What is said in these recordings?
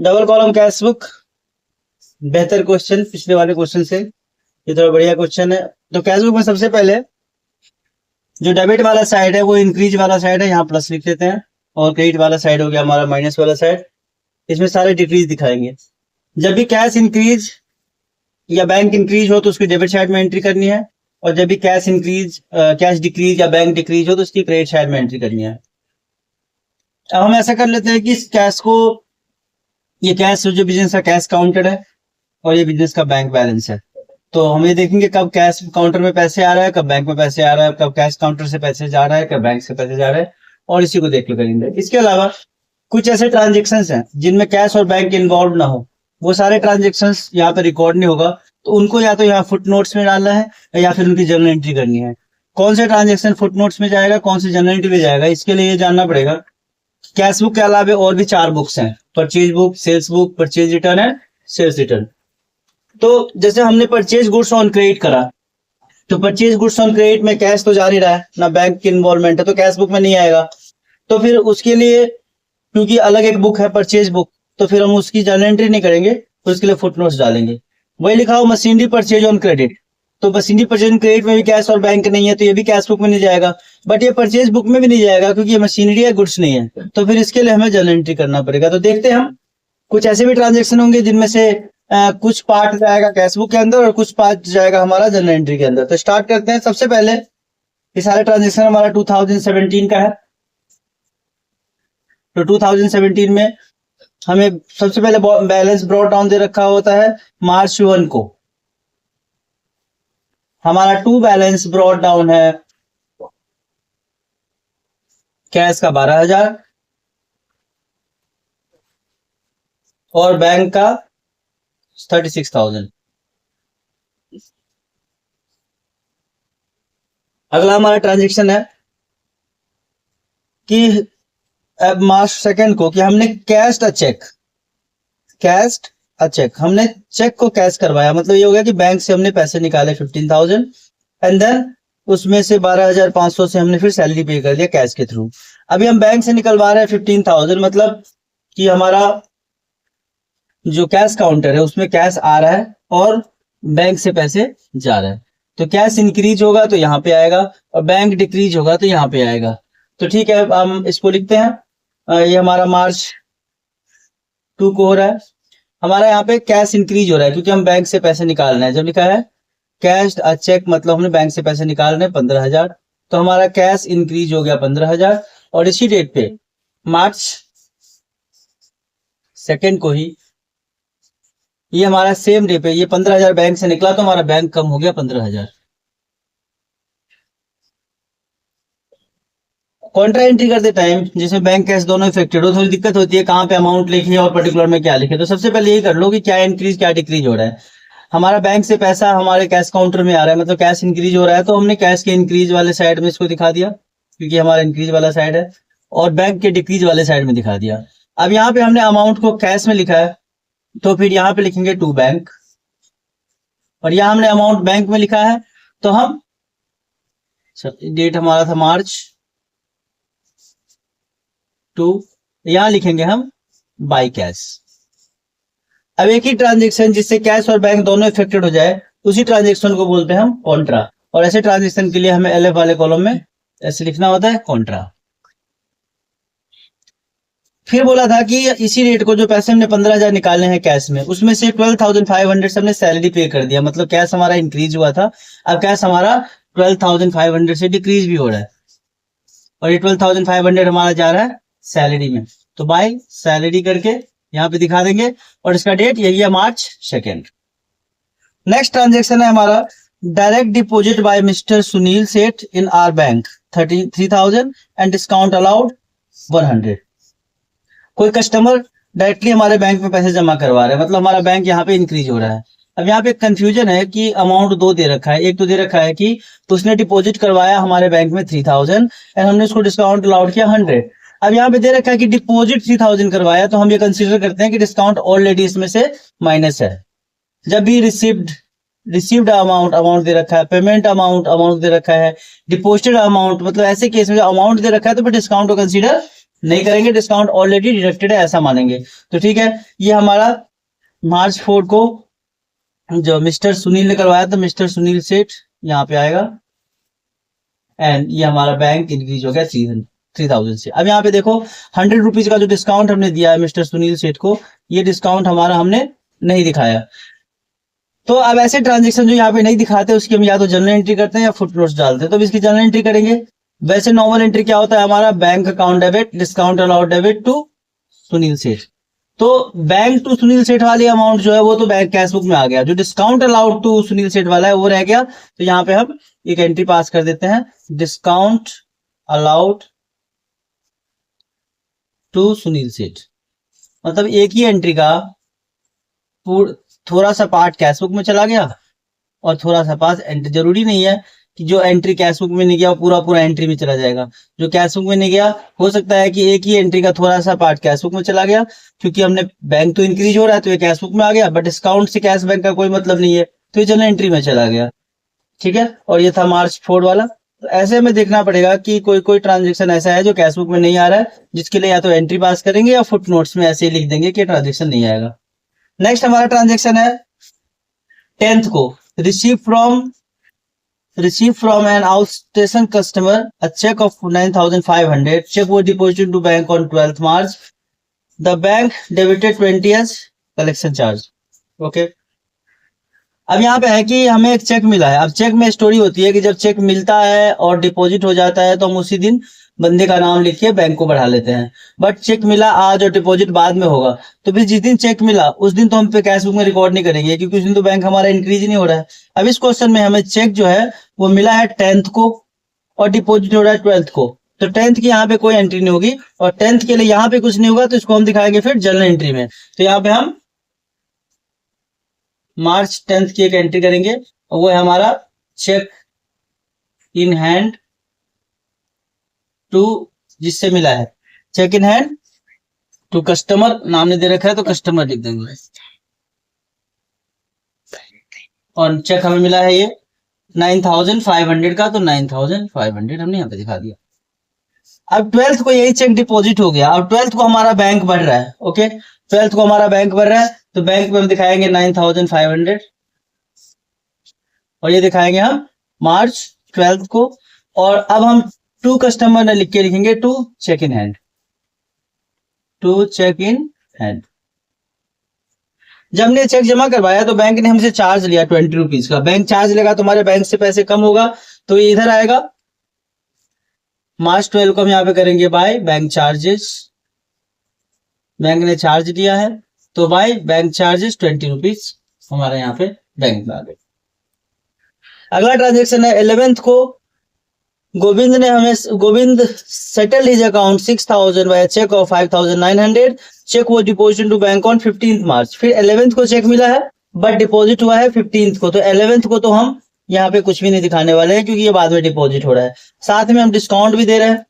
Double column cash book, बेहतर question पिछले वाले क्वेश्चन से, ये थोड़ा बढ़िया क्वेश्चन है। तो कैश बुक में सबसे पहले जो डेबिट वाला साइड है वो इंक्रीज वाला साइड है, यहाँ प्लस लिख लेते हैं, और क्रेडिट वाला साइड हो गया हमारा माइनस वाला साइड। इसमें सारे डिक्रीज दिखाएंगे। जब भी कैश इंक्रीज या बैंक इंक्रीज हो तो उसकी डेबिट साइड में एंट्री करनी है, और जब भी कैश डिक्रीज या बैंक डिक्रीज हो तो उसकी क्रेडिट साइड में एंट्री करनी है। अब हम ऐसा कर लेते हैं कि इस कैश को, ये कैश जो बिजनेस का कैश काउंटर है और ये बिजनेस का बैंक बैलेंस है, तो हम ये देखेंगे कब कैश काउंटर में पैसे आ रहा है, कब बैंक में पैसे आ रहा है, कब कैश काउंटर से पैसे जा रहा है, कब बैंक से पैसे जा रहा है, और इसी को देख लो करेंगे। इसके अलावा कुछ ऐसे ट्रांजेक्शन्स हैं जिनमें कैश और बैंक इन्वॉल्व ना हो, वो सारे ट्रांजेक्शन्स यहाँ पे रिकॉर्ड नहीं होगा, तो उनको या तो यहाँ फुट नोट्स में डालना है या फिर उनकी जर्नल एंट्री करनी है। कौन से ट्रांजेक्शन फुट नोट्स में जाएगा, कौन से जर्नल एंट्री में जाएगा, इसके लिए ये जानना पड़ेगा। कैश बुक के अलावा और भी 4 बुक्स हैं, purchase book, sales book, purchase return and sales return. तो जैसे हमने परचेज गुड्स ऑन क्रेडिट करा, तो परचेज गुड्स ऑन क्रेडिट में कैश तो जा नहीं रहा है, ना बैंक की इन्वॉल्वमेंट है, तो कैश बुक में नहीं आएगा। तो फिर उसके लिए क्योंकि अलग एक बुक है परचेज बुक, तो फिर हम उसकी जर्नल एंट्री नहीं करेंगे, तो उसके लिए फुटनोट्स डालेंगे। वही लिखा हो मशीनरी परचेज ऑन क्रेडिट, तो मशीनरी परचेज ऑन क्रेडिट में भी कैश और बैंक नहीं है, तो ये भी कैश बुक में नहीं जाएगा, बट ये परचेज बुक में भी नहीं जाएगा क्योंकि ये मशीनरी है, गुड्स नहीं है, तो फिर इसके लिए हमें जर्नल एंट्री करना पड़ेगा। तो देखते हैं हम, कुछ ऐसे भी ट्रांजेक्शन होंगे जिनमें से कुछ पार्ट जाएगा कैश बुक के अंदर और कुछ पार्ट जाएगा हमारा जर्नल एंट्री के अंदर। तो स्टार्ट करते हैं। सबसे पहले ये सारे ट्रांजेक्शन हमारा 2017 का है, तो 2017 में हमें सबसे पहले बैलेंस ब्रॉट डाउन दे रखा होता है मार्च 1 को। हमारा टू बैलेंस ब्रॉट डाउन है कैश का 12,000 और बैंक का 36,000। अगला हमारा ट्रांजेक्शन है कि अब मार्च 2 को कि हमने कैश्ड अ चेक, हमने चेक को कैश करवाया, मतलब ये हो गया कि बैंक से हमने पैसे निकाले 15,000 एंड देन उसमें से 12,500 से हमने फिर सैलरी पे कर दिया कैश के थ्रू। अभी हम बैंक से निकलवा रहे हैं 15,000, मतलब कि हमारा जो कैश काउंटर है उसमें कैश आ रहा है और बैंक से पैसे जा रहे हैं। तो कैश इंक्रीज होगा तो यहाँ पे आएगा और बैंक डिक्रीज होगा तो यहाँ पे आएगा। तो ठीक है, हम इसको लिखते हैं। ये हमारा मार्च 2 को हो रहा है। हमारा यहाँ पे कैश इंक्रीज हो रहा है क्योंकि हम बैंक से पैसे निकाल रहे हैं। जब लिखा है कैश अ चेक, मतलब हमने बैंक से पैसे निकाल रहे हैं 15,000, तो हमारा कैश इंक्रीज हो गया 15,000। और इसी डेट पे मार्च 2 को ही ये हमारा सेम डे पे ये 15,000 बैंक से निकला, तो हमारा बैंक कम हो गया 15,000। कॉन्ट्रा एंट्री करते टाइम जिसमें बैंक कैश दोनों इफेक्टेड हो, थोड़ी दिक्कत होती है कहाँ पे अमाउंट लिखे और पर्टिकुलर में क्या लिखे। तो सबसे पहले यही कर लो कि क्या इंक्रीज क्या डिक्रीज हो रहा है। हमारा बैंक से पैसा हमारे कैश काउंटर में आ रहा है, मतलब कैश इंक्रीज हो रहा है, तो हमने कैश के इंक्रीज वाले साइड में इसको दिखा दिया क्योंकि हमारा इंक्रीज वाला साइड है, और बैंक के डिक्रीज वाले साइड में दिखा दिया। अब यहाँ पे हमने अमाउंट को कैश में लिखा है, तो फिर यहाँ पे लिखेंगे टू बैंक, और यहाँ हमने अमाउंट बैंक में लिखा है, तो हम डेट हमारा था मार्च 2, यहां लिखेंगे हम बाय कैश। अब एक ही ट्रांजेक्शन जिससे कैश और बैंक दोनों इफेक्टेड हो जाए, उसी ट्रांजेक्शन को बोलते हैं हम कॉन्ट्रा, और ऐसे ट्रांजेक्शन के लिए हमें एलएफ वाले कॉलम में ऐसे लिखना होता है कॉन्ट्रा। फिर बोला था कि इसी रेट को जो पैसे हमने 15,000 निकालने हैं कैश में, उसमें से 12,500 से हमने सैलरी पे कर दिया, मतलब कैश हमारा इंक्रीज हुआ था, अब कैश हमारा 12,500 से डिक्रीज भी हो रहा है, और ये 12,500 हमारा जा रहा है सैलरी में, तो बाय सैलरी करके यहाँ पे दिखा देंगे, और इसका डेट यही है मार्च 2। नेक्स्ट ट्रांजेक्शन है हमारा direct deposit by mister Sunil Seth in our bank 33,000 and discount allowed 100। कोई कस्टमर डायरेक्टली हमारे बैंक में पैसे जमा करवा रहा है, मतलब हमारा बैंक यहाँ पे इंक्रीज हो रहा है। अब यहाँ पे कंफ्यूजन है कि अमाउंट 2 दे रखा है। एक तो दे रखा है कि तो उसने डिपॉजिट करवाया हमारे बैंक में 3,000 एंड हमने उसको डिस्काउंट अलाउड किया 100। अब यहाँ पे दे रखा है कि डिपॉजिट 3,000 करवाया, तो हम ये कंसीडर करते हैं कि डिस्काउंट ऑलरेडी इसमें से माइनस है। जब भी रिसीव्ड अमाउंट दे रखा है, पेमेंट अमाउंट दे रखा है, डिपॉजिटेड अमाउंट, मतलब ऐसे केस में अमाउंट दे रखा है तो फिर डिस्काउंट को कंसीडर नहीं करेंगे, डिस्काउंट ऑलरेडी डिडक्टेड है ऐसा मानेंगे। तो ठीक है, ये हमारा मार्च 4 को जो मिस्टर सुनील ने करवाया था, मिस्टर सुनील सेठ यहाँ पे आएगा, एंड ये हमारा बैंक इंक्रीज हो गया 3000 से। अब यहाँ पे देखो 100 रुपीज का जो डिस्काउंट हमने दिया है मिस्टर सुनील सेठ को, ये डिस्काउंट हमारा हमने नहीं दिखाया। तो अब ऐसे ट्रांजेक्शन जो यहाँ पे नहीं दिखाते उसकी हम या तो जर्नल एंट्री करते हैं या फुटनोट्स डालते हैं। तो इसकी जर्नल एंट्री करेंगे। वैसे नॉर्मल एंट्री क्या होता है हमारा, bank account debit, discount allowed debit to Sunil Seth. तो बैंक टू सुनील सेठ वाली अमाउंट जो है वो तो बैंक कैशबुक में आ गया, जो डिस्काउंट अलाउड टू सुनील सेठ वाला है वो रह गया। तो यहाँ पे हम एक एंट्री पास कर देते हैं, डिस्काउंट अलाउड टू सुनील सेठ। मतलब एक ही एंट्री का थोड़ा सा पार्ट कैशबुक में चला गया और थोड़ा सा पास एंट्री। जरूरी नहीं है कि जो एंट्री कैशबुक में नहीं गया पूरा पूरा एंट्री में चला जाएगा। जो कैशबुक में नहीं गया हो सकता है कि एक ही एंट्री का थोड़ा सा पार्ट कैशबुक में चला गया, क्योंकि हमने बैंक तो इंक्रीज हो रहा है तो ये कैशबुक में आ गया, बट डिस्काउंट से कैश बैंक का कोई मतलब नहीं है, तो ये जनरल एंट्री में चला गया। ठीक है, और ये था मार्च 4 वाला। तो ऐसे हमें देखना पड़ेगा कि कोई कोई ट्रांजेक्शन ऐसा है जो कैशबुक में नहीं आ रहा है, जिसके लिए या तो एंट्री पास करेंगे या फुट नोट्स में ऐसे ही लिख देंगे कि ट्रांजेक्शन नहीं आएगा। नेक्स्ट हमारा ट्रांजेक्शन है 10th को, receive from an outstation customer a cheque of 9500, cheque वो deposited to bank on 12th March, the bank debited 20 as collection charge. Okay, अब यहाँ पे है कि हमें एक चेक मिला है। अब चेक में स्टोरी होती है कि जब चेक मिलता है और डिपॉजिट हो जाता है तो हम उसी दिन बंदे का नाम लिख के बैंक को बढ़ा लेते हैं, बट चेक मिला आज और डिपॉजिट बाद में होगा। तो फिर जिस दिन चेक मिला उस दिन तो हम पे कैशबुक में रिकॉर्ड नहीं करेंगे, क्योंकि उस दिन तो बैंक हमारा इंक्रीज नहीं हो रहा है। अब इस क्वेश्चन में हमें चेक जो है वो मिला है 10th को और डिपॉजिट हो रहा है 12th को, तो 10th की यहाँ पे कोई एंट्री नहीं होगी और 10th के लिए यहाँ पे कुछ नहीं होगा, तो इसको हम दिखाएंगे फिर जर्नल एंट्री में। तो यहाँ पे हम मार्च 10th की एक एंट्री करेंगे और वो है हमारा चेक इन हैंड टू, जिससे मिला है cheque in hand to customer, नाम नहीं दे रखा है तो कस्टमर लिख देंगे, और चेक हमें मिला है ये 9500 का, तो 9500 हमने यहाँ पे दिखा दिया। अब 12th को यही चेक डिपॉजिट हो गया। अब 12th को हमारा बैंक बढ़ रहा है। ओके, 12th को हमारा बैंक बढ़ रहा है तो बैंक में हम दिखाएंगे 9500 और ये दिखाएंगे हम मार्च 12th को। और अब हम टू कस्टमर ने लिख के लिखेंगे to cheque in hand, to cheque in hand. जब हमने चेक जमा करवाया तो बैंक ने हमसे चार्ज लिया 20 रुपीज का। बैंक चार्ज लेगा तो हमारे बैंक से पैसे कम होगा, तो ये इधर आएगा। मार्च 12 को हम यहाँ पे करेंगे बाय बैंक चार्जेस, बैंक ने चार्ज दिया है तो बाय बैंक चार्जेस 20 रुपीज हमारे यहाँ पे बैंक में आ गए। अगला ट्रांजेक्शन है 11th को, Govind settle his account 6000 by cheque of 5900, cheque वो deposit to bank on 15th March। फिर 11th को चेक मिला है बट डिपॉजिट हुआ है 15th को, तो 11th को तो हम यहाँ पे कुछ भी नहीं दिखाने वाले हैं क्योंकि ये बाद में डिपॉजिट हो रहा है। साथ में हम डिस्काउंट भी दे रहे हैं,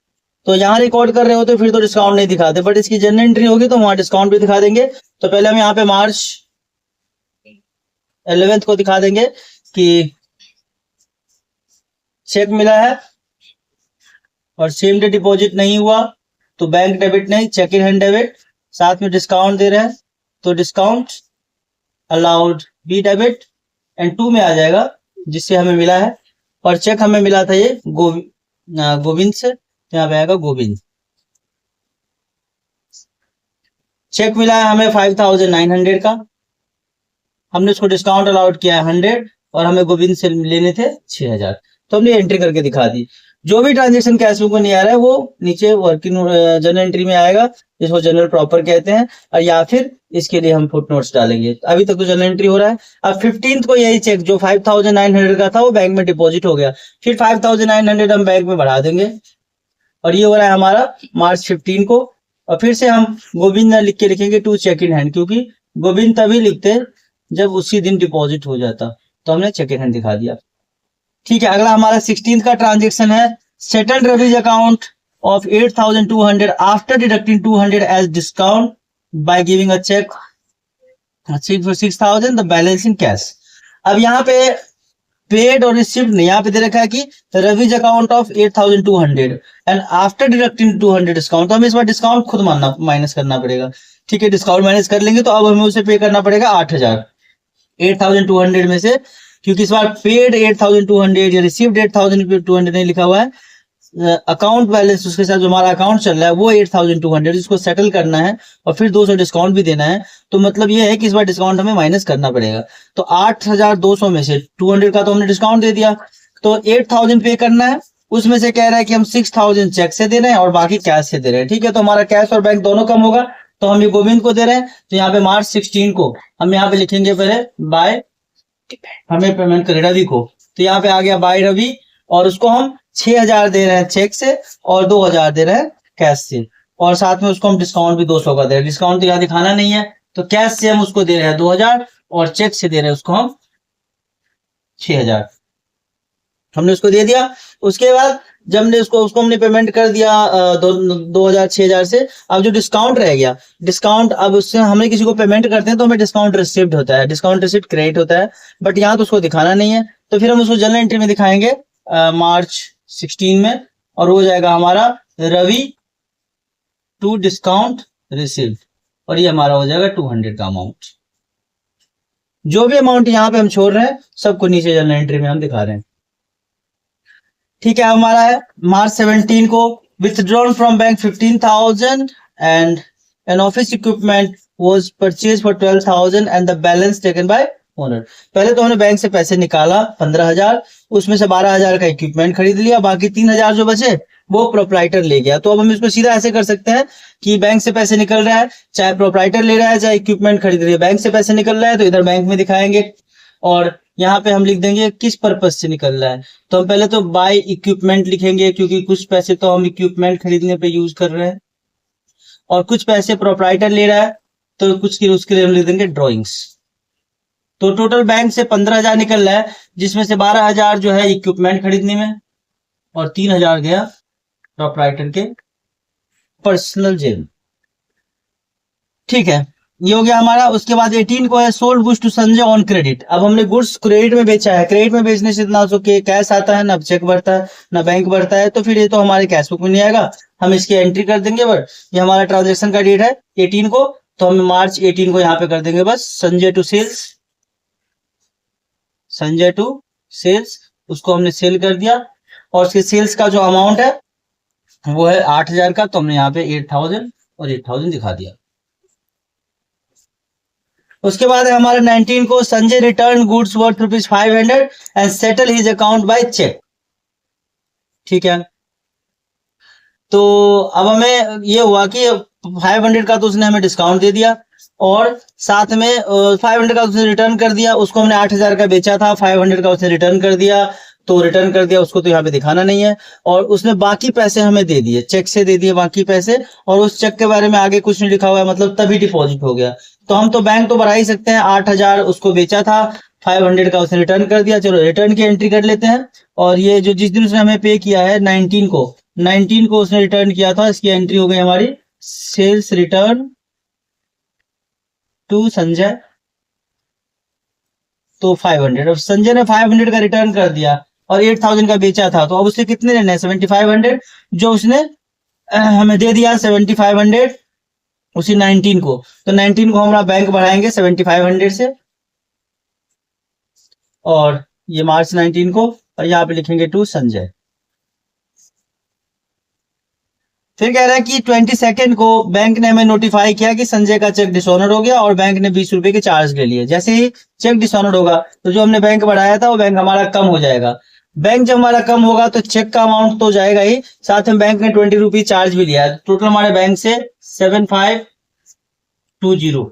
तो यहाँ रिकॉर्ड कर रहे हो तो फिर तो डिस्काउंट नहीं दिखाते, बट इसकी जनरल एंट्री होगी तो वहां डिस्काउंट भी दिखा देंगे। तो पहले हम यहाँ पे मार्च 11th को दिखा देंगे कि चेक मिला है और सेम डे डिपॉजिट नहीं हुआ, तो बैंक डेबिट नहीं, चेक इन हैंड डेबिट, साथ में डिस्काउंट दे रहे हैं तो discount allowed be debit and 2 में आ जाएगा, जिससे हमें मिला है। और चेक हमें मिला था ये गोविंद से, यहाँ पे आएगा गोविंद। चेक मिला है हमें 5900 का, हमने उसको डिस्काउंट अलाउड किया है 100 और हमें गोविंद से लेने थे 6000, तो हमने एंट्री करके दिखा दी। जो भी ट्रांजेक्शन कैशबुक में नहीं आ रहा है वो नीचे वर्किंग जनरल एंट्री में आएगा, जिसको जनरल प्रॉपर कहते हैं, और या फिर इसके लिए हम फुट नोट्स डालेंगे। अभी तक तो जनरल एंट्री हो रहा है। अब 15th को यही चेक जो 5900 का था वो बैंक में डिपॉजिट हो गया, फिर 5900 हम बैंक में बढ़ा देंगे और ये हो रहा है हमारा मार्च 15 को। और फिर से हम गोविंद लिख के लिखेंगे टू चेक इन हैंड, क्योंकि गोविंद तभी लिखते जब उसी दिन डिपॉजिट हो जाता, तो हमने चेक इन हैंड दिखा दिया। ठीक है, अगला हमारा 16th का ट्रांजेक्शन है, settled Ravi's account of 8200 after deducting 200 as discount by giving a cheque 6000 the balance in cash. अब यहाँ पे पेड और रिसिव्ड नहीं, यहाँ पे दे रखा है कि Ravi's account of 8,200 and after deducting 200 discount, तो हमें इस बार डिस्काउंट खुद माइनस करना पड़ेगा। ठीक है, डिस्काउंट माइनस कर लेंगे तो अब हमें उसे पे करना पड़ेगा 8,000 8,200 में से, क्योंकि इस बार पेड 8,200 या रिसीव्ड 8,200 नहीं लिखा हुआ है, अकाउंट बैलेंस उसके साथ जो हमारा अकाउंट चल रहा है वो 8,200, इसको सेटल करना है और फिर 200 डिस्काउंट भी देना है। तो मतलब ये है कि इस बार डिस्काउंट हमें माइनस करना पड़ेगा। तो 8,200 में से 200 का तो हमने डिस्काउंट दे दिया, तो 8,000 पे करना है। उसमें से कह रहा है कि हम 6,000 चेक से दे रहे हैं और बाकी कैश से दे रहे हैं। ठीक है, तो हमारा कैश और बैंक दोनों कम होगा, तो हम ये गोविंद को दे रहे हैं। तो यहाँ पे मार्च 16 को हम यहाँ पे लिखेंगे पहले बाय, हमें पेमेंट करे रवि को, तो यहाँ पे आ गया बाय रवि, और उसको हम 6,000 दे रहे हैं चेक से और 2,000 दे रहे हैं कैश से, और साथ में उसको हम डिस्काउंट भी 200 का दे रहे हैं। डिस्काउंट तो यहाँ दिखाना नहीं है, तो कैश से हम उसको दे रहे हैं 2,000 और चेक से दे रहे हैं उसको हम 6,000, हमने उसको दे दिया। उसके बाद जब हमने उसको हमने पेमेंट कर दिया 2,000 6,000 से। अब जो डिस्काउंट रह गया, डिस्काउंट अब उससे हमें किसी को पेमेंट करते हैं तो हमें डिस्काउंट रिसिप्ट होता है, डिस्काउंट रिसिप्ट क्रेडिट होता है, बट यहाँ तो उसको दिखाना नहीं है। तो फिर हम उसको जनरल एंट्री में दिखाएंगे मार्च 16 में, और हो जाएगा हमारा रवि टू डिस्काउंट रिसिव्ड, और ये हमारा हो जाएगा 200 का अमाउंट। जो भी अमाउंट यहाँ पे हम छोड़ रहे हैं सबको नीचे जनरल एंट्री में हम दिखा रहे हैं। ठीक है, हमारा है मार्च 17 को withdrawn from bank 15,000 and an office equipment was purchase for 12,000 and the balance taken by owner. पहले तो हमने बैंक से पैसे निकाला 15,000, उसमें से 12,000 का इक्विपमेंट खरीद लिया, बाकी 3,000 जो बचे वो प्रोप्राइटर ले गया। तो अब हम इसको सीधा ऐसे कर सकते हैं कि बैंक से पैसे निकल रहा है, चाहे प्रोप्राइटर ले रहा है चाहे इक्विपमेंट खरीद रही है, बैंक से पैसे निकल रहा है तो इधर बैंक में दिखाएंगे, और यहाँ पे हम लिख देंगे किस पर्पज से निकल रहा है। तो हम पहले तो बाय इक्विपमेंट लिखेंगे, क्योंकि कुछ पैसे तो हम इक्विपमेंट खरीदने पे यूज कर रहे हैं, और कुछ पैसे प्रोप्राइटर ले रहा है तो कुछ की उसके लिए हम लिख देंगे ड्रॉइंग्स। तो टोटल बैंक से 15,000 निकल रहा है, जिसमें से 12,000 जो है इक्विपमेंट खरीदने में और 3,000 गया प्रोप्राइटर के पर्सनल जेब। ठीक है, ये हो गया हमारा। उसके बाद 18 को है sold goods to Sanjay on credit. अब हमने गुड्स क्रेडिट में बेचा है, क्रेडिट में बेचने से ना तो कैश आता है, ना चेक बढ़ता है, ना बैंक बढ़ता है, तो फिर ये तो हमारे कैश बुक में नहीं आएगा, हम इसकी एंट्री कर देंगे। बट ये हमारा ट्रांजेक्शन का डेट है 18 को, तो हम मार्च 18 को यहाँ पे कर देंगे बस Sanjay to sales, Sanjay to sales, उसको हमने सेल कर दिया, और उसके सेल्स का जो अमाउंट है वो है 8,000 का, तो हमने यहाँ पे 8,000 और 8,000 दिखा दिया। उसके बाद है हमारा 19 को Sanjay return goods worth ₹500 and settle his account by cheque. ठीक है, तो अब हमें ये हुआ कि 500 का तो उसने हमें डिस्काउंट दे दिया, और साथ में 500 का उसने रिटर्न कर दिया, उसको हमने 8,000 का बेचा था, 500 का उसने रिटर्न कर दिया, तो रिटर्न कर दिया, उसको तो यहाँ पे दिखाना नहीं है। और उसने बाकी पैसे हमें दे दिए, चेक से दे दिए बाकी पैसे, और उस चेक के बारे में आगे कुछ नहीं लिखा हुआ है, मतलब तभी डिपॉजिट हो गया। तो हम तो बैंक तो बढ़ा ही सकते हैं, 8,000 उसको बेचा था, 500 का उसने रिटर्न कर दिया, चलो रिटर्न की एंट्री कर लेते हैं। और ये जो जिस दिन उसने हमें पे किया है 19 को उसने रिटर्न किया था, इसकी एंट्री हो गई हमारी सेल्स रिटर्न टू संजय, तो 500। अब संजय ने 500 का रिटर्न कर दिया और 8,000 का बेचा था, तो अब उससे कितने लेने हैं 7,500, जो उसने हमें दे दिया 7,500 उसी 19 को। तो 19 को हमारा बैंक बढ़ाएंगे 7,500 से, और ये मार्च 19 को, और यहाँ पे लिखेंगे टू संजय। फिर कह रहा है कि 22 को बैंक ने हमें नोटिफाई किया कि संजय का चेक डिसऑनर हो गया, और बैंक ने 20 रुपए के चार्ज ले लिए। जैसे ही चेक डिसऑनर होगा तो जो हमने बैंक बढ़ाया था वो बैंक हमारा कम हो जाएगा। बैंक जब हमारा कम होगा तो चेक का अमाउंट तो जाएगा ही, साथ में बैंक ने 20 रुपीज चार्ज भी लिया है। टोटल हमारे बैंक से 7,520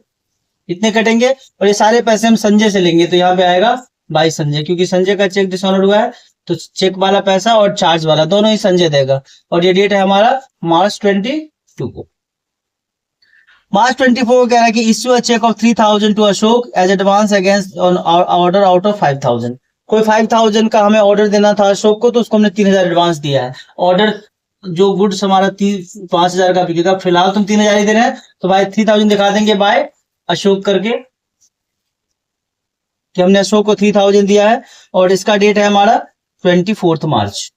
इतने कटेंगे, और ये सारे पैसे हम संजय से लेंगे, तो यहाँ पे आएगा बाई संजय, क्योंकि संजय का चेक डिसऑनर हुआ है, तो चेक वाला पैसा और चार्ज वाला दोनों ही संजय देगा। और ये डेट है हमारा मार्च 22 को। मार्च 24 को कह रहा है कि issue a cheque of 3,000 to Ashok as advance against on order out of 5,000। कोई 5,000 का हमें ऑर्डर देना था अशोक को, तो उसको हमने 3,000 एडवांस दिया है। ऑर्डर जो गुड्स हमारा 5,000 का बिकेगा, फिलहाल तुम 3,000 ही दे रहे हैं, तो भाई 3,000 दिखा देंगे बाय अशोक करके, कि हमने अशोक को 3000 दिया है और इसका डेट है हमारा 24 मार्च।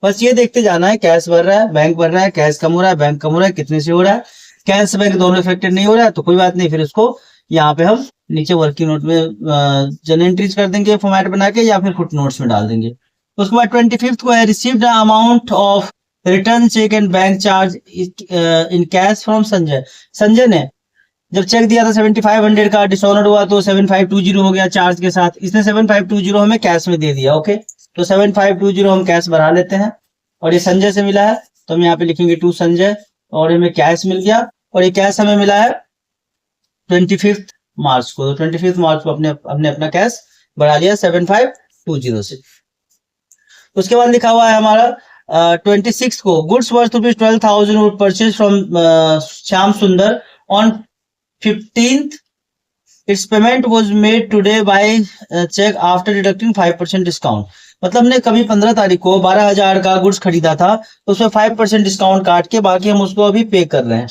बस ये देखते जाना है, कैश बढ़ रहा है, बैंक बढ़ रहा है, कैश कम हो रहा है, बैंक कम हो रहा है, कितने से हो रहा है। कैश बैंक दोनों इफेक्टेड नहीं हो रहा है तो कोई बात नहीं, फिर उसको यहाँ पे हम नीचे वर्किंग नोट में जर्नल एंट्रीज कर देंगे फॉर्मेट बना के, या फिर फुट नोट्स में डाल देंगे। उसके बाद 25 को है received amount of return cheque and bank charge in cash from Sanjay. Sanjay ने जब चेक दिया था 7500 का, डिसऑनर हुआ तो 7520 हो गया चार्ज के साथ, इसने 7520 हमें कैश में दे दिया। ओके, तो 7520 हम कैश बढ़ा लेते हैं, और ये संजय से मिला है तो हम यहाँ पे लिखेंगे टू संजय, और हमें कैश मिल गया, और ये कैश हमें मिला है 25 मार्च को। तो 25 मार्च को हमने अपना कैश बढ़ा लिया 7520 से। उसके बाद लिखा हुआ है हमारा 26 को goods worth ₹12,000 purchase from Shyam सुंदर on 15th, its payment was made today by check after deducting 5% discount. मतलब हमने कभी 15 तारीख को 12,000 का गुड्स खरीदा था, तो उसमें 5% डिस्काउंट काट के बाकी हम उसको अभी पे कर रहे हैं,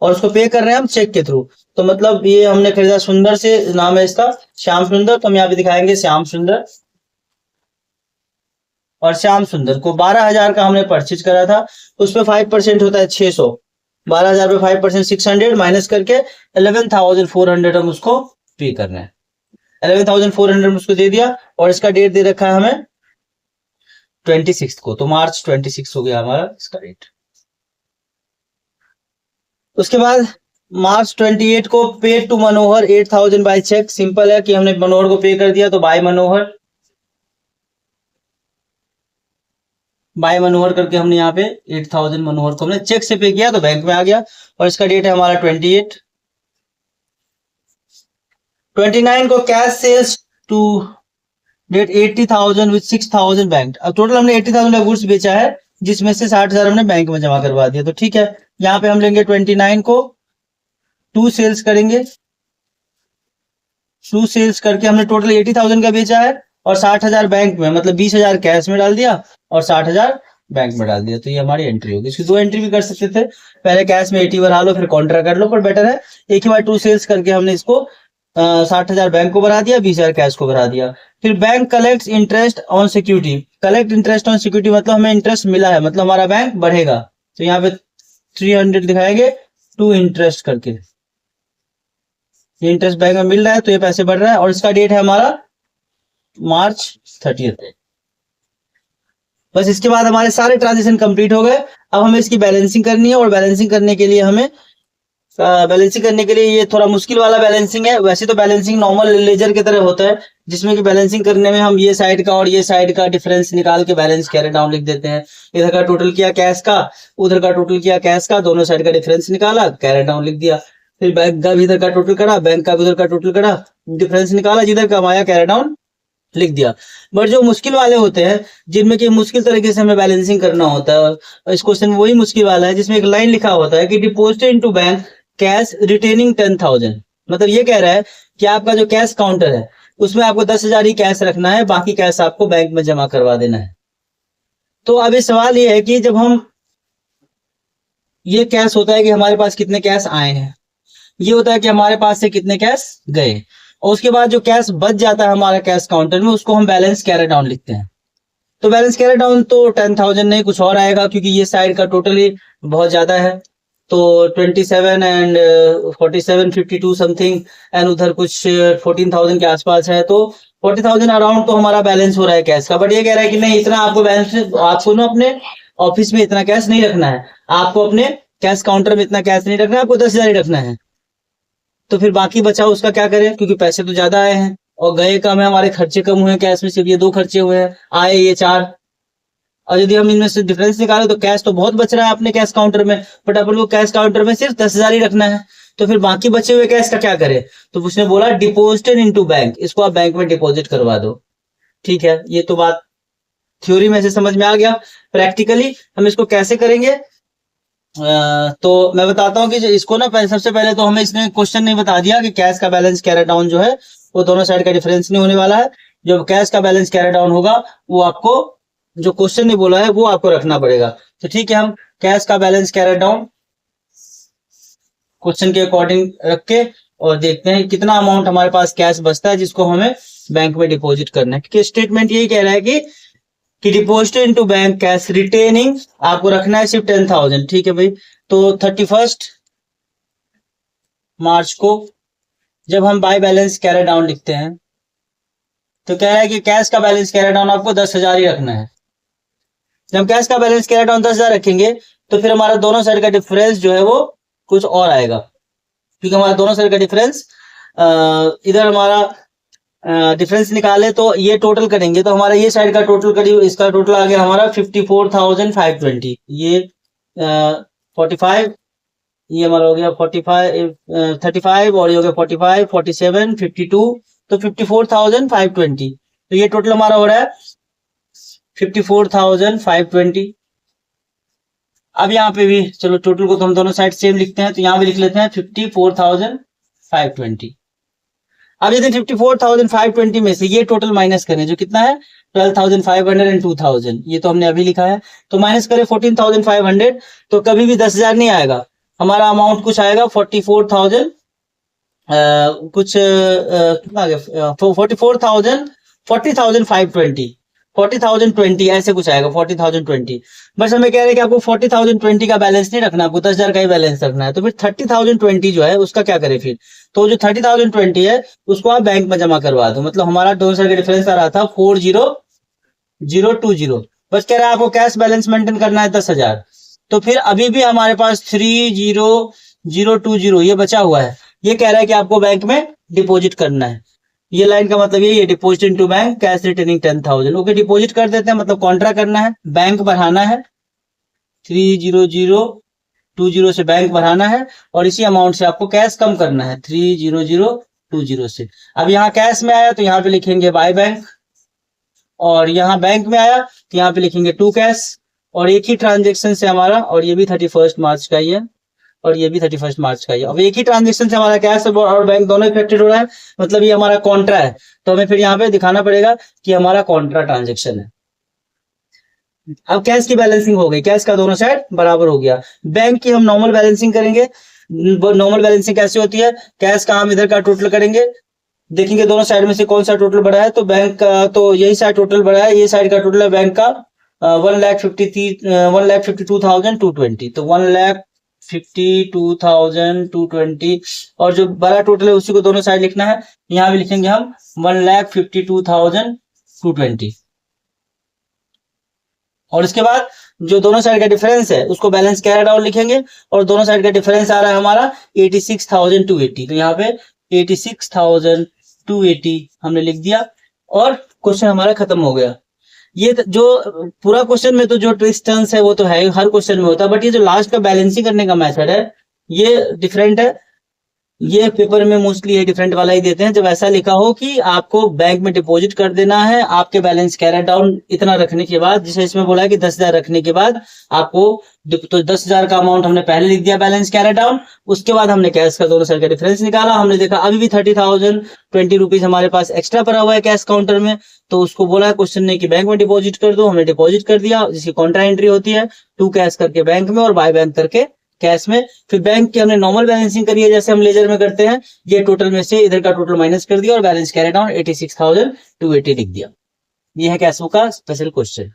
और उसको पे कर रहे हैं हम चेक के थ्रू। तो मतलब ये हमने खरीदा सुंदर से, नाम है इसका श्याम सुंदर, तो हम यहाँ पे दिखाएंगे श्याम सुंदर, और श्याम सुंदर को 12,000 का हमने परचेज करा था, उसमें 5% होता है 600, 12,000 पे 5% 600 माइनस करके 11,400 हम उसको पे कर रहे हैं। 11,400 हम उसको दे दिया, और इसका डेट दे रखा है हमें 26 को, तो मार्च 26 हो गया हमारा इसका डेट। उसके बाद मार्च 28 को pay to Manohar 8,000 by cheque. Simple है कि हमने मनोहर को पे कर दिया, तो बाय मनोहर, बाय मनोहर करके हमने यहाँ पे 8,000 मनोहर को हमने चेक से पे किया, तो बैंक में आ गया, और इसका डेट है हमारा 28। 29 को cash sales to date 80,000 with 6,000 bank. अब टोटल हमने 80,000 का गुड्स बेचा है, जिसमें से 60,000 हमने बैंक में जमा करवा दिया, तो ठीक है। यहाँ पे हम लेंगे 29 को 2 सेल्स करेंगे, 2 सेल्स करके हमने टोटल 80,000 का बेचा है, और 60,000 बैंक में, मतलब 20,000 कैश में डाल दिया और 60,000 बैंक में डाल दिया। तो ये हमारी एंट्री होगी। इसकी 2 एंट्री भी कर सकते थे, पहले कैश में 80 भरा लो फिर कॉन्ट्रा कर लो, पर बेटर है एक ही बार 2 सेल्स करके हमने इसको 60,000 बैंक को भरा दिया, 20,000 कैश को भरा दिया। फिर bank collect interest on security. Collect interest on security मतलब हमें इंटरेस्ट मिला है, मतलब हमारा बैंक बढ़ेगा, तो यहाँ पे 300 दिखाएंगे टू इंटरेस्ट करके, ये इंटरेस्ट बैंक में मिल रहा है तो ये पैसे बढ़ रहा है, और इसका डेट है हमारा मार्च 30। बस इसके बाद हमारे सारे ट्रांजेक्शन कंप्लीट हो गए। अब हमें इसकी बैलेंसिंग करनी है, और बैलेंसिंग करने के लिए हमें ये थोड़ा मुश्किल वाला बैलेंसिंग है। वैसे तो बैलेंसिंग नॉर्मल लेजर की तरह होता है, जिसमें कि बैलेंसिंग करने में हम ये साइड का और ये साइड का डिफरेंस निकाल के बैलेंस कैरी डाउन लिख देते हैं। इधर का टोटल किया कैश का, उधर का टोटल किया कैश का, दोनों साइड का डिफरेंस निकाला, कैरी डाउन लिख दिया। फिर बैंक का भी इधर का टोटल करा, बैंक का भी उधर का टोटल करा, डिफरेंस निकाला, जिधर कमाया कैरी डाउन लिख दिया। बट जो मुश्किल वाले होते हैं, जिनमें कि मुश्किल तरीके से हमें बैलेंसिंग करना होता है, इस क्वेश्चन में वही मुश्किल वाला है जिसमें एक लाइन लिखा होता है कि deposited into bank cash retaining 10,000। मतलब ये कह रहा है कि आपका जो कैश काउंटर है उसमें आपको 10,000 ही कैश रखना है, बाकी कैश आपको बैंक में जमा करवा देना है। तो अब ये सवाल ये है कि जब हम, ये कैश होता है कि हमारे पास कितने कैश आए हैं, ये होता है कि हमारे पास से कितने कैश गए, और उसके बाद जो कैश बच जाता है हमारा कैश काउंटर में, उसको हम बैलेंस कैरी डाउन लिखते हैं। तो बैलेंस कैरी डाउन तो 10,000 नहीं कुछ और आएगा, क्योंकि ये साइड का टोटल ही बहुत ज्यादा है, तो 27 एंड 47 52 समथिंग, एंड उधर कुछ 14,000 के आसपास है, तो 40,000 अराउंड तो हमारा बैलेंस हो रहा है कैश का। बट ये कह रहा है कि नहीं, इतना आपको बैलेंस, आपको ना अपने ऑफिस में इतना कैश नहीं रखना है, आपको अपने कैश काउंटर में इतना कैश नहीं रखना है, आपको 10,000 ही रखना है। तो फिर बाकी बचा उसका क्या करें, क्योंकि पैसे तो ज्यादा आए हैं और गए कम है, हमारे खर्चे कम हुए हैं कैश में, सिर्फ ये 2 खर्चे हुए हैं, आए ये 4, और यदि हम इनमें से डिफरेंस निकालें तो कैश तो बहुत बच रहा है अपने कैश काउंटर में, बट अपन को कैश काउंटर में सिर्फ 10,000 ही रखना है। तो फिर बाकी बचे हुए कैश का क्या करें, तो उसने बोला डिपोजिटेड इनटू बैंक, इसको आप बैंक में डिपॉजिट करवा दो। ठीक है, ये तो बात थ्योरी में से समझ में आ गया। प्रैक्टिकली हम इसको कैसे करेंगे, तो मैं बताता हूँ कि इसको ना सबसे पहले तो हमें इसने क्वेश्चन नहीं बता दिया कि कैश का बैलेंस कैरी डाउन जो है वो दोनों साइड का डिफरेंस नहीं होने वाला है। जो कैश का बैलेंस कैरी डाउन होगा वो आपको, जो क्वेश्चन ने बोला है वो आपको रखना पड़ेगा। तो ठीक है, हम कैश का बैलेंस कैरी डाउन क्वेश्चन के अकॉर्डिंग रख के और देखते हैं कितना अमाउंट हमारे पास कैश बचता है जिसको हमें बैंक में डिपॉजिट करना है, क्योंकि स्टेटमेंट यही कह रहा है कि deposit into bank cash retaining आपको रखना है सिर्फ 10,000। ठीक है भाई, तो 31 मार्च को जब हम बाय बैलेंस कैरी डाउन लिखते हैं तो कह रहा है कि कैश का बैलेंस कैरी डाउन आपको 10,000 ही रखना है। जब कैश का बैलेंस कैरी डाउन 10,000 रखेंगे तो फिर हमारा दोनों साइड का डिफरेंस जो है वो कुछ और आएगा, क्योंकि हमारा दोनों साइड का डिफरेंस इधर हमारा डिफरेंस निकाले तो ये टोटल करेंगे तो हमारा ये साइड का टोटल करीब इसका टोटल आ गया हमारा 54,520। ये 45, ये हमारा हो गया 45 35 और ये हो गया 45 47 52, तो 54,520। तो ये टोटल हमारा हो रहा है 54,520। अब यहाँ पे भी चलो टोटल को तो हम दोनों साइड सेम लिखते हैं, तो यहाँ भी लिख लेते हैं 54,520। अब यदि 54,520 में से ये टोटल माइनस करें जो कितना है 12,500 एंड 2,000, ये तो हमने अभी लिखा है, तो माइनस करें 14,500 तो कभी भी 10,000 नहीं आएगा, हमारा अमाउंट कुछ आएगा 44,000 कुछ कितना आ गया 40,520 ऐसे कुछ आएगा 40,020। बस हमें कह रहे हैं कि आपको 40,020 का बैलेंस नहीं रखना, आपको 10,000 का ही बैलेंस रखना है। तो फिर 30,020 जो है उसका क्या करें फिर, तो जो 30,020 है उसको आप बैंक में जमा करवा दो। मतलब हमारा दोनों साइड का डिफरेंस आ रहा था 40,020। बस कह रहा है आपको कैश बैलेंस मेंटेन करना है 10,000। तो फिर अभी भी हमारे पास 30,020 ये बचा हुआ है, ये कह रहा है कि आपको बैंक में डिपॉजिट करना है। ये लाइन का मतलब ये deposit into bank cash retaining 10,000। Okay, deposit कर देते हैं, मतलब कॉन्ट्रा करना है, बैंक बढ़ाना है 30,020 से बैंक बढ़ाना है और इसी अमाउंट से आपको कैश कम करना है 30,020 से। अब यहाँ कैश में आया तो यहाँ पे लिखेंगे बाय बैंक, और यहाँ बैंक में आया तो यहाँ पे लिखेंगे टू कैश, और एक ही ट्रांजेक्शन से हमारा, और ये भी 31 मार्च का ही है और ये भी 31 मार्च का ही है। अब एक ही ट्रांजेक्शन से हमारा कैश और बैंक दोनों इफेक्टेड हो रहा है, मतलब ये हमारा कॉन्ट्रा है, तो हमें फिर यहाँ पे दिखाना पड़ेगा कि हमारा कॉन्ट्रा ट्रांजेक्शन है। अब कैश की बैलेंसिंग हो गई, कैश का दोनों साइड बराबर हो गया। बैंक की हम नॉर्मल बैलेंसिंग करेंगे। नॉर्मल बैलेंसिंग कैसे होती है, कैश का हम इधर का टोटल करेंगे, देखेंगे दोनों साइड में से कौन सा टोटल बड़ा है, तो बैंक का तो यही साइड टोटल बड़ा है, ये साइड का टोटल है बैंक का 1,52,220, तो 1,52,220, और जो बड़ा टोटल है उसी को दोनों साइड लिखना है, यहाँ भी लिखेंगे हम 1,52,220। और इसके बाद जो दोनों साइड का डिफरेंस है उसको बैलेंस कैरी डाउन लिखेंगे, और दोनों साइड का डिफरेंस आ रहा है हमारा 86,280, तो यहाँ पे 86,280 हमने लिख दिया और क्वेश्चन हमारा खत्म हो गया। ये जो पूरा क्वेश्चन में तो जो ट्विस्ट टर्न्स है वो तो है हर क्वेश्चन में होता है, बट ये जो लास्ट का बैलेंसिंग करने का मेथड है ये डिफरेंट है। ये पेपर में मोस्टली ये डिफरेंट वाला ही देते हैं, जब ऐसा लिखा हो कि आपको बैंक में डिपॉजिट कर देना है आपके बैलेंस कैरी डाउन इतना रखने के बाद, जैसे इसमें बोला है कि 10,000 रखने के बाद आपको, तो 10,000 का अमाउंट हमने पहले लिख दिया बैलेंस कैरी डाउन, उसके बाद हमने कैश का दोनों साइड का डिफरेंस निकाला, हमने देखा अभी भी 30,020 रुपीज हमारे पास एक्स्ट्रा पड़ा हुआ है कैश काउंटर में, तो उसको बोला है क्वेश्चन ने कि बैंक में डिपॉजिट कर दो, हमने डिपॉजिट कर दिया, जिसकी कॉन्ट्रा एंट्री होती है टू कैश करके बैंक में और बाय बैंक करके कैश में। फिर बैंक की हमने नॉर्मल बैलेंसिंग करी है जैसे हम लेजर में करते हैं, ये टोटल में से इधर का टोटल माइनस कर दिया और बैलेंस कैरी डाउन 86,280 लिख दिया। ये है कैश बुक का स्पेशल क्वेश्चन।